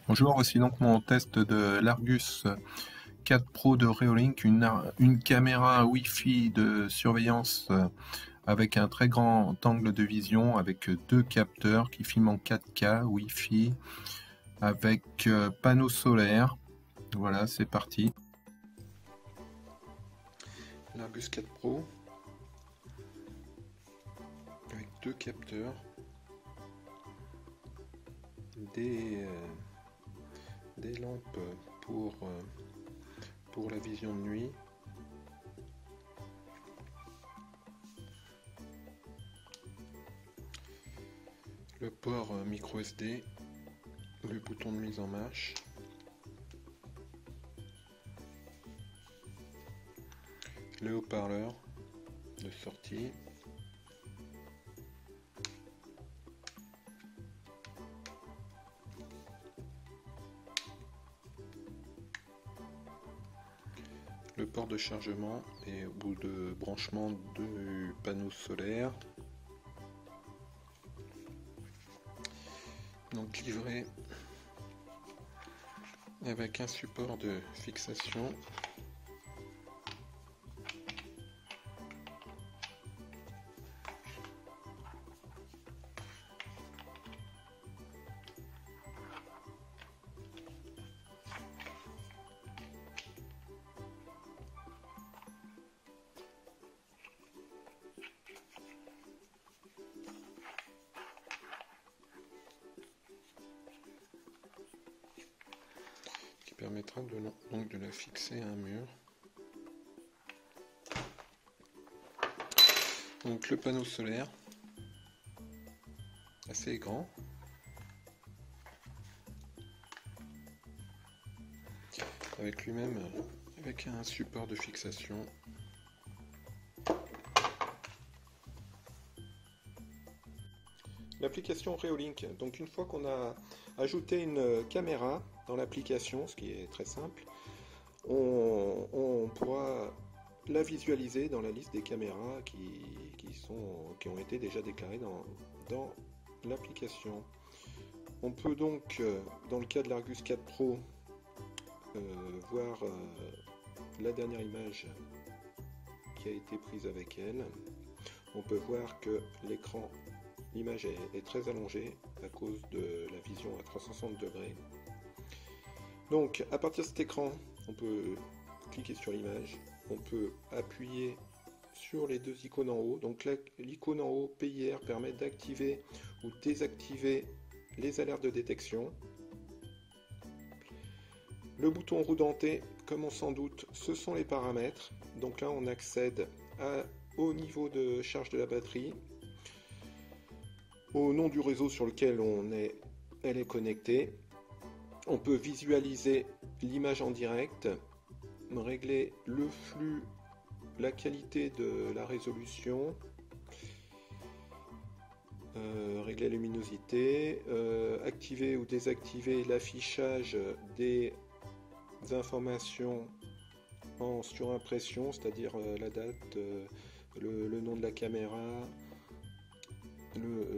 Bonjour, voici donc mon test de l'Argus 4 Pro de Reolink, une caméra Wi-Fi de surveillance avec un très grand angle de vision, avec deux capteurs qui filment en 4K Wi-Fi, avec panneau solaire. Voilà, c'est parti. L'Argus 4 Pro avec deux capteurs, des lampes pour la vision de nuit, le port micro SD, le bouton de mise en marche, le haut-parleur de sortie, le port de chargement et ou de branchement du panneau solaire. Donc livré avec un support de fixation . Permettra donc de la fixer à un mur. Donc le panneau solaire, assez grand, avec lui-même avec un support de fixation. L'application Reolink, donc une fois qu'on a ajouté une caméra dans l'application, ce qui est très simple, on pourra la visualiser dans la liste des caméras qui ont été déjà déclarées dans l'application. On peut donc, dans le cas de l'Argus 4 Pro, voir la dernière image qui a été prise avec elle. On peut voir que l'image est très allongée à cause de la vision à 360 degrés. Donc à partir de cet écran, on peut cliquer sur l'image, on peut appuyer sur les deux icônes en haut. Donc l'icône en haut PIR permet d'activer ou désactiver les alertes de détection. Le bouton roue dentée, comme on s'en doute, ce sont les paramètres. Donc là on accède au niveau de charge de la batterie, au nom du réseau sur lequel elle est connectée. On peut visualiser l'image en direct, régler le flux, la qualité de la résolution, régler la luminosité, activer ou désactiver l'affichage des informations en surimpression, c'est-à-dire la date, le nom de la caméra,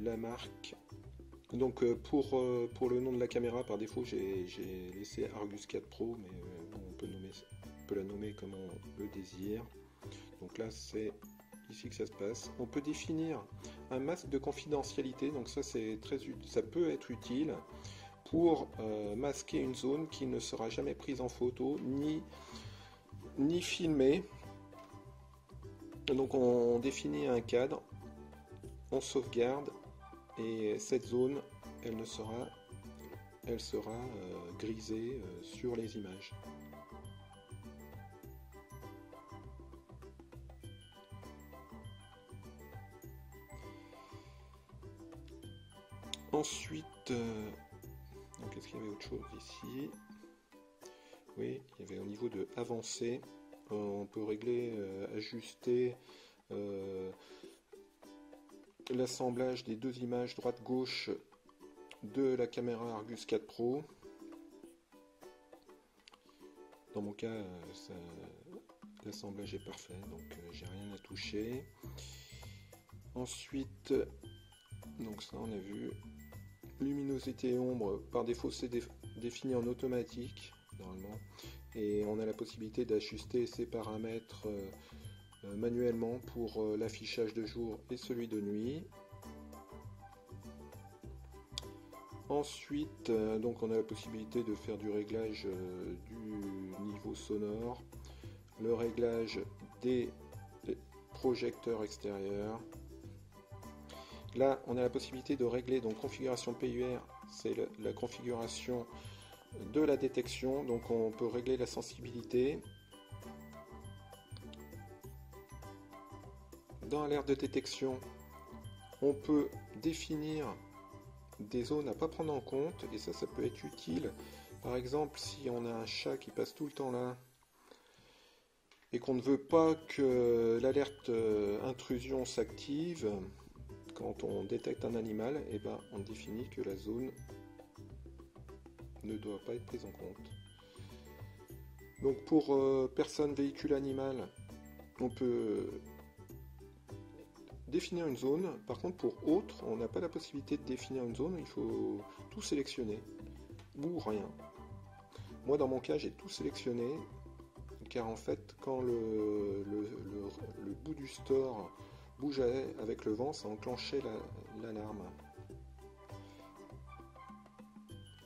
la marque. Donc pour le nom de la caméra, par défaut j'ai laissé Argus 4 Pro, mais on peut la nommer comme on le désire. Donc là c'est ici que ça se passe. On peut définir un masque de confidentialité, donc ça peut être utile pour masquer une zone qui ne sera jamais prise en photo ni filmée. Donc on définit un cadre, on sauvegarde, et cette zone elle sera grisée sur les images. Ensuite, donc est-ce qu'il y avait autre chose ici? Oui, il y avait au niveau de avancée, on peut régler, ajuster l'assemblage des deux images droite-gauche de la caméra Argus 4 Pro. Dans mon cas, l'assemblage est parfait, donc j'ai rien à toucher. Ensuite, donc ça on a vu. luminosité et ombre, par défaut c'est défini en automatique normalement, et on a la possibilité d'ajuster ces paramètres manuellement pour l'affichage de jour et celui de nuit. Ensuite, donc on a la possibilité de faire du réglage du niveau sonore, le réglage des projecteurs extérieurs. Là, on a la possibilité de régler donc configuration PUR, c'est la configuration de la détection, donc on peut régler la sensibilité. Dans l'alerte de détection, on peut définir des zones à ne pas prendre en compte, et ça peut être utile. Par exemple, si on a un chat qui passe tout le temps là, et qu'on ne veut pas que l'alerte intrusion s'active, quand on détecte un animal, et ben on définit que la zone ne doit pas être prise en compte. Donc pour personne, véhicule, animal, on peut définir une zone. Par contre pour autre, on n'a pas la possibilité de définir une zone, il faut tout sélectionner, ou rien. Moi dans mon cas j'ai tout sélectionné, car en fait quand le bout du store bougeait avec le vent, ça enclenchait l'alarme.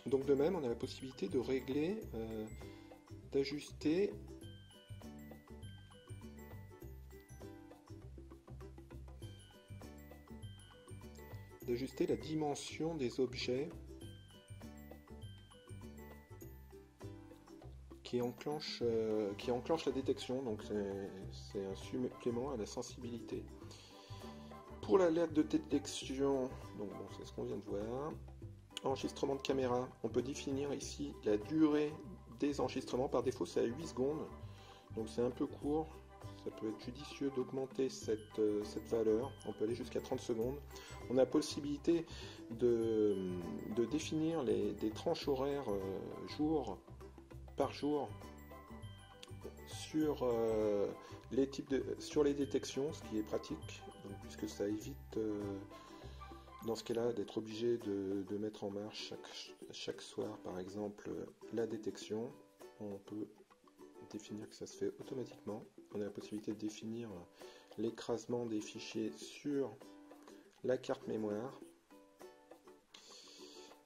Donc de même, on a la possibilité de régler, d'ajuster la dimension des objets qui enclenche la détection, donc c'est un supplément à la sensibilité. Pour l'alerte de détection, donc bon, c'est ce qu'on vient de voir. Enregistrement de caméra, on peut définir ici la durée des enregistrements. Par défaut, c'est à 8 secondes, donc c'est un peu court. Ça peut être judicieux d'augmenter cette valeur. On peut aller jusqu'à 30 secondes. On a la possibilité de définir des tranches horaires jour par jour sur sur les détections, ce qui est pratique, donc, puisque ça évite dans ce cas-là d'être obligé de mettre en marche chaque soir par exemple la détection. On peut définir que ça se fait automatiquement. On a la possibilité de définir l'écrasement des fichiers sur la carte mémoire.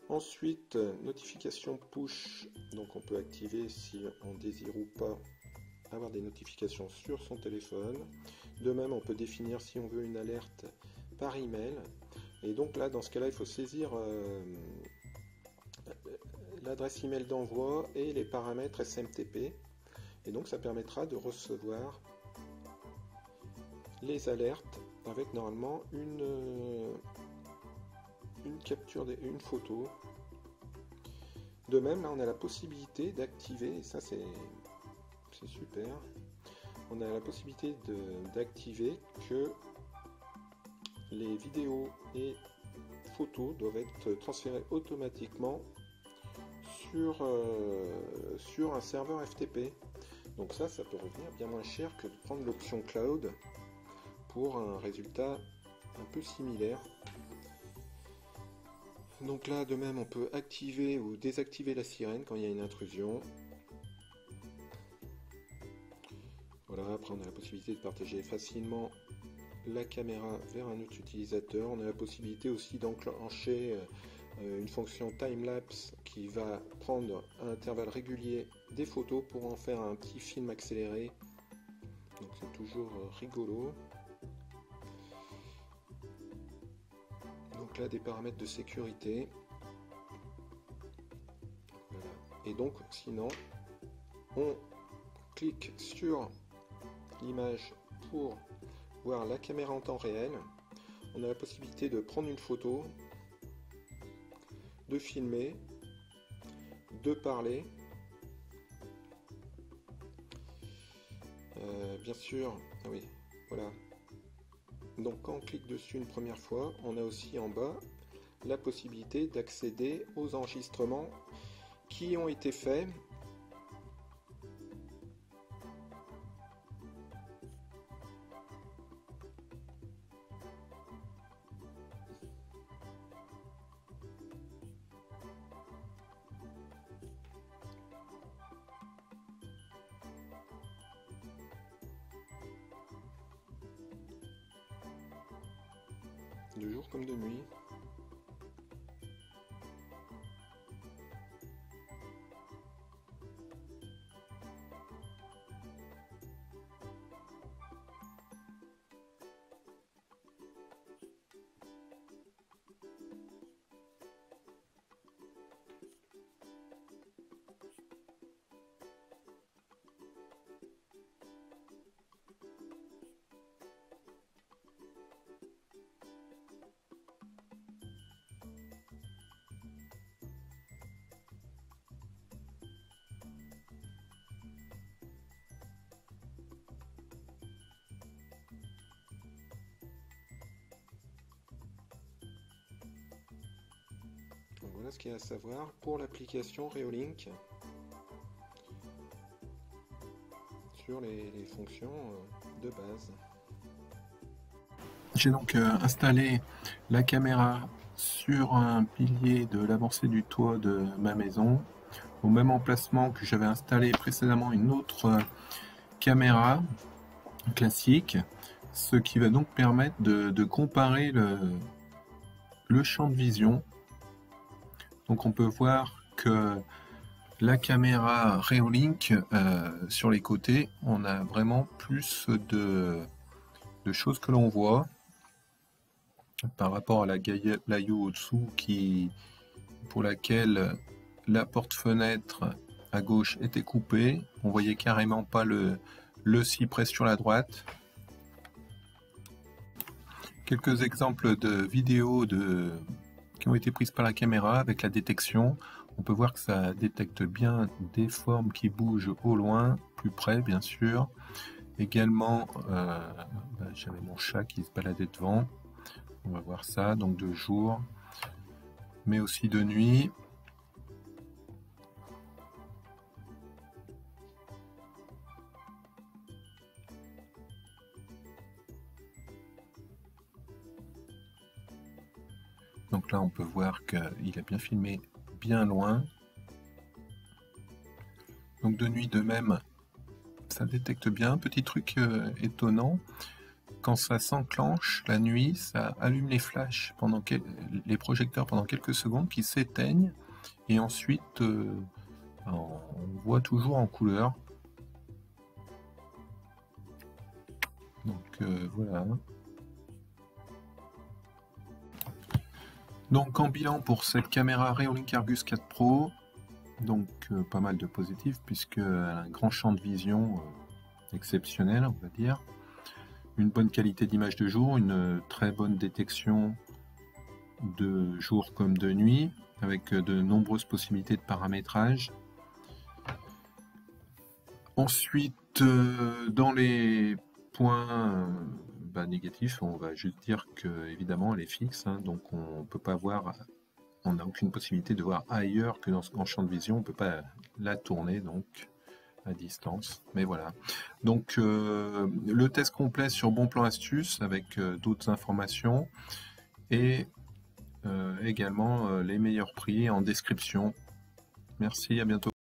Ensuite, notification push, donc on peut activer si on désire ou pas avoir des notifications sur son téléphone. De même, on peut définir si on veut une alerte par email. Et donc là, dans ce cas-là, il faut saisir l'adresse email d'envoi et les paramètres SMTP. Et donc ça permettra de recevoir les alertes avec normalement une capture, une photo. De même, là on a la possibilité d'activer, et ça c'est super, on a la possibilité d'activer que les vidéos et photos doivent être transférées automatiquement sur un serveur FTP. Donc ça peut revenir bien moins cher que de prendre l'option cloud pour un résultat un peu similaire. Donc là, de même, on peut activer ou désactiver la sirène quand il y a une intrusion. Voilà, après on a la possibilité de partager facilement la caméra vers un autre utilisateur. On a la possibilité aussi d'enclencher une fonction time-lapse qui va prendre à intervalles réguliers des photos pour en faire un petit film accéléré. Donc c'est toujours rigolo. Donc là, des paramètres de sécurité. Voilà. Et donc, sinon, on clique sur l'image pour voir la caméra en temps réel. On a la possibilité de prendre une photo, de filmer, de parler. Bien sûr, ah oui, voilà. Donc quand on clique dessus une première fois, on a aussi en bas la possibilité d'accéder aux enregistrements qui ont été faits. de jour comme de nuit. Donc voilà ce qu'il y a à savoir pour l'application Reolink sur les fonctions de base. J'ai donc installé la caméra sur un pilier de l'avancée du toit de ma maison, au même emplacement que j'avais installé précédemment une autre caméra classique, ce qui va donc permettre de comparer le champ de vision. Donc on peut voir que la caméra Reolink, sur les côtés, on a vraiment plus de choses que l'on voit par rapport à la Gaïo au-dessous pour laquelle la porte-fenêtre à gauche était coupée. On voyait carrément pas le cyprès sur la droite. Quelques exemples de vidéos qui ont été prises par la caméra avec la détection. On peut voir que ça détecte bien des formes qui bougent au loin, plus près bien sûr. Également, j'avais mon chat qui se baladait devant. On va voir ça, donc de jour, mais aussi de nuit. Donc là, on peut voir qu'il a bien filmé bien loin. Donc de nuit, de même, ça détecte bien. Petit truc étonnant, quand ça s'enclenche la nuit, ça allume les flashs, les projecteurs pendant quelques secondes qui s'éteignent. Et ensuite, on voit toujours en couleur. Donc voilà. Donc en bilan pour cette caméra Reolink Argus 4 Pro, donc pas mal de positifs puisqu'elle a un grand champ de vision exceptionnel, on va dire, une bonne qualité d'image de jour, une très bonne détection de jour comme de nuit, avec de nombreuses possibilités de paramétrage. Ensuite, dans les points négatifs, on va juste dire que évidemment elle est fixe, hein, donc on peut pas voir, on n'a aucune possibilité de voir ailleurs que dans ce grand champ de vision, on peut pas la tourner donc à distance. Mais voilà. Donc le test complet sur Bon Plan Astuce avec d'autres informations et également les meilleurs prix en description. Merci, à bientôt.